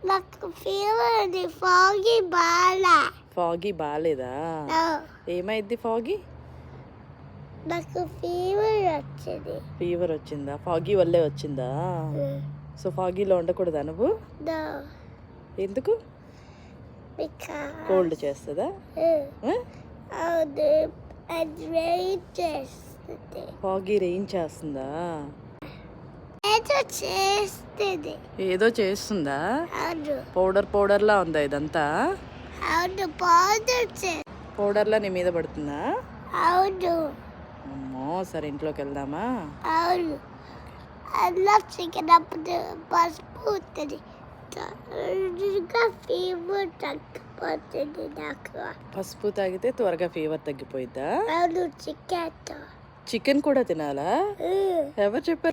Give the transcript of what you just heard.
నాకు ఫీవర్ ఉంది. Foggy Bala. Foggy బాగాలేదా? ఏమైంది ఫాగీ? నాకు ఫీవర్ వచ్చింది. ఫీవర్ వచ్చిందా? ఫాగీ వల్లే వచ్చిందా? సో ఫాగీలో ఉండకూడదా నువ్వు? ఎందుకు? కోల్డ్ చేస్తుందా? ఫాగీ రెయిన్ చేస్తుందా? ఏదో చేస్తుందా? పౌడర్ లా ఉందా ఇదంతా? పౌడర్ లా నీ మీద పడుతుందా? అమ్మో, సరే ఇంట్లోకి వెళ్దామా? చికెన్ అప్పుడు పసుపు ఉంటుంది. ఫీవర్ తగ్గిపోతుంది నాకు. పసుపు తాగితే త్వరగా ఫీవర్ తగ్గిపోయిద్దా? చికెన్ చికెన్ కూడా తినాలా? ఎవరు చెప్పారు?